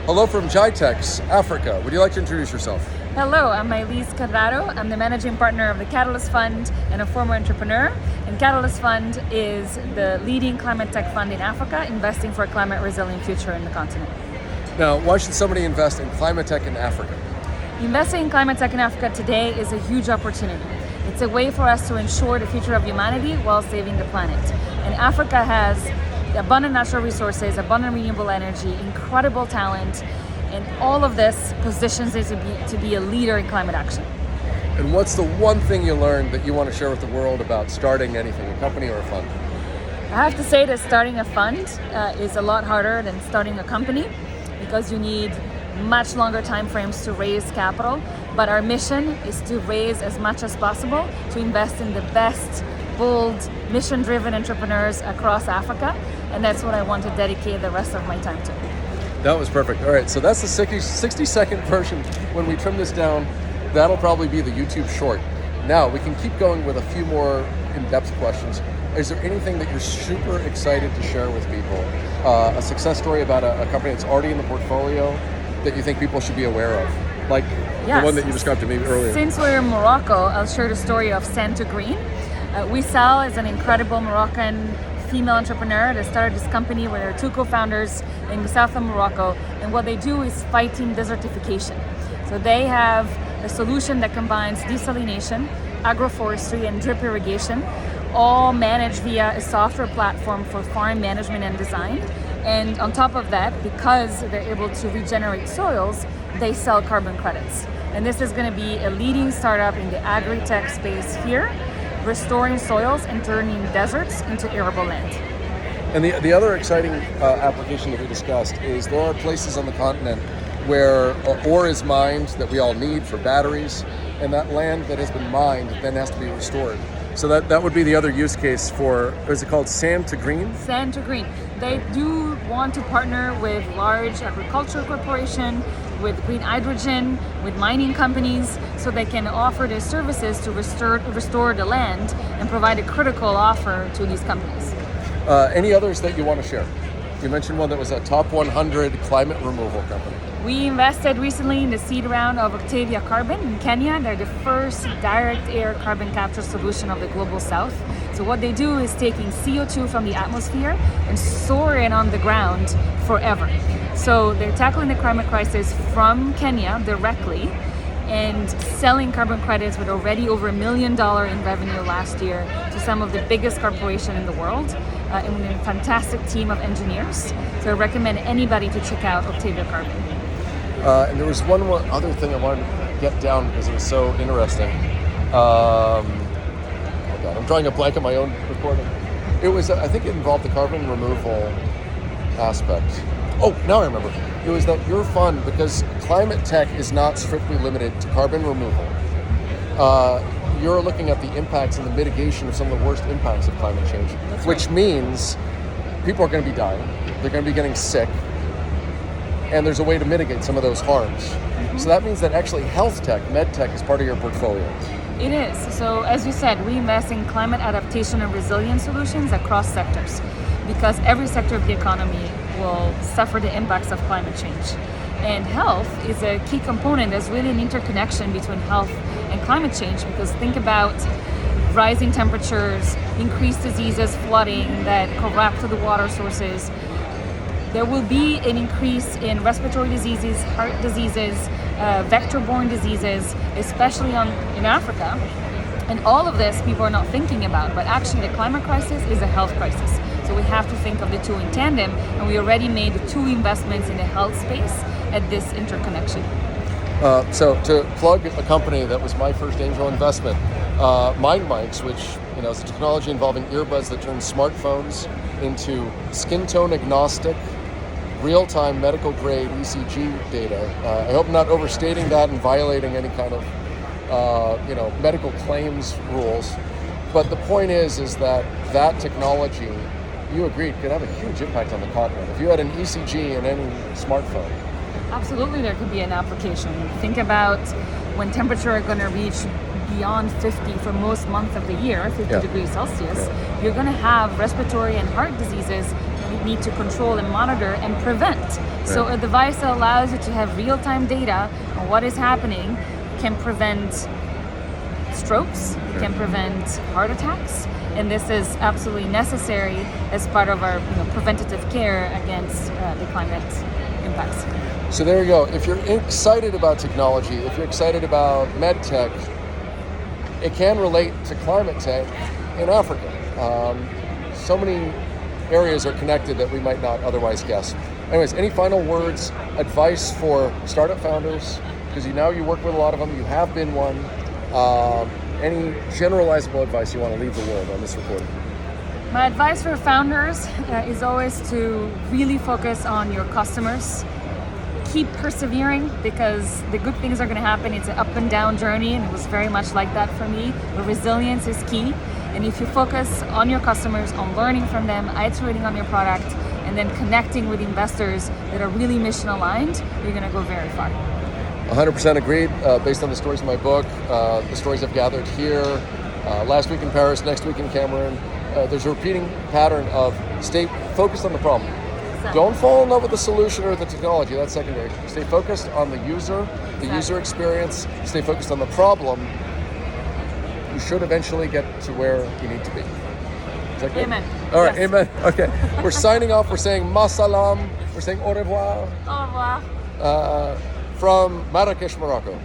Hello from GITEX, Africa. Would you like to introduce yourself? Hello, I'm Maëlis Carraro. I'm the managing partner of the Catalyst Fund and a former entrepreneur. And Catalyst Fund is the leading climate tech fund in Africa, investing for a climate resilient future in the continent. Now, why should somebody invest in climate tech in Africa? Investing in climate tech in Africa today is a huge opportunity. It's a way for us to ensure the future of humanity while saving the planet. And Africa has abundant natural resources, abundant renewable energy, incredible talent, and all of this positions it to be a leader in climate action. And what's the one thing you learned that you want to share with the world about starting anything, a company or a fund? I have to say that starting a fund is a lot harder than starting a company because you need much longer time frames to raise capital. But our mission is to raise as much as possible to invest in the best, bold, mission-driven entrepreneurs across Africa. And that's what I want to dedicate the rest of my time to. That was perfect. All right, so that's the 60-second version. When we trim this down, that'll probably be the YouTube short. Now, we can keep going with a few more in-depth questions. Is there anything that you're super excited to share with people? A success story about a company that's already in the portfolio that you think people should be aware of? Like Yes. The one that you described to me earlier. Since we're in Morocco, I'll share the story of Sand to Green. Wissal is an incredible Moroccan female entrepreneur that started this company with her two co-founders in the south of Morocco. And what they do is fighting desertification. So they have a solution that combines desalination, agroforestry, and drip irrigation, all managed via a software platform for farm management and design. And on top of that, because they're able to regenerate soils, they sell carbon credits. And this is going to be a leading startup in the agri-tech space here, restoring soils and turning deserts into arable land. And the other exciting application that we discussed is there are places on the continent where ore is mined that we all need for batteries, and that land that has been mined then has to be restored. So that would be the other use case for, is it called Sand to Green? Sand to Green. They do want to partner with large agricultural corporation, with green hydrogen, with mining companies, so they can offer their services to restore the land and provide a critical offer to these companies. Any others that you want to share? You mentioned one that was a top 100 climate removal company. We invested recently in the seed round of Octavia Carbon in Kenya. They're the first direct air carbon capture solution of the global south. So what they do is taking CO2 from the atmosphere and store it on the ground forever. So they're tackling the climate crisis from Kenya directly and selling carbon credits with already over $1 million in revenue last year to some of the biggest corporations in the world, and with a fantastic team of engineers. So I recommend anybody to check out Octavia Carbon. And there was one more other thing I wanted to get down because it was so interesting. Oh God, I'm drawing a blank on my own recording. It was, I think it involved the carbon removal aspect. Oh, now I remember. It was that your fund, because climate tech is not strictly limited to carbon removal, you're looking at the impacts and the mitigation of some of the worst impacts of climate change, That's which right. means people are going to be dying, they're going to be getting sick, and there's a way to mitigate some of those harms. Mm-hmm. So that means that actually health tech, med tech is part of your portfolio. It is. So as you said, we invest in climate adaptation and resilience solutions across sectors because every sector of the economy will suffer the impacts of climate change. And health is a key component. There's really an interconnection between health and climate change because think about rising temperatures, increased diseases, flooding that corrupt the water sources. There will be an increase in respiratory diseases, heart diseases, vector-borne diseases, especially in Africa. And all of this people are not thinking about, but actually the climate crisis is a health crisis. So we have to think of the two in tandem, and we already made 2 investments in the health space at this interconnection. So to plug a company that was my first angel investment, Mind Mics, which is a technology involving earbuds that turns smartphones into skin tone agnostic, real-time medical grade ECG data. I hope I'm not overstating that and violating any kind of medical claims rules. But the point is that technology, you agreed, could have a huge impact on the continent. If you had an ECG in any smartphone. Absolutely, there could be an application. Think about when temperature are going to reach beyond 50 for most months of the year, 50 degrees Celsius, you're going to have respiratory and heart diseases need to control and monitor and prevent. So a device that allows you to have real-time data on what is happening can prevent strokes, can prevent heart attacks, and this is absolutely necessary as part of our preventative care against the climate impacts. So there you go. If you're excited about technology, if you're excited about med tech, it can relate to climate tech in Africa. So many areas are connected that we might not otherwise guess. Anyways, any final words, advice for startup founders? Because now you work with a lot of them, you have been one. Any generalizable advice you want to leave the world on this recording? My advice for founders is always to really focus on your customers. Keep persevering, because the good things are going to happen. It's an up and down journey, and it was very much like that for me. But resilience is key. And if you focus on your customers, on learning from them, iterating on your product, and then connecting with investors that are really mission aligned, you're going to go very far. 100% agreed. Based on the stories in my book, the stories I've gathered here, last week in Paris, next week in Cameroon, there's a repeating pattern of stay focused on the problem. Don't fall in love with the solution or the technology, that's secondary. Stay focused on the user, the user experience, stay focused on the problem. You should eventually get to where you need to be. Is that good? Amen. All right, Yes. amen. Okay, we're signing off. We're saying ma salam. We're saying au revoir. Au revoir. From Marrakesh, Morocco.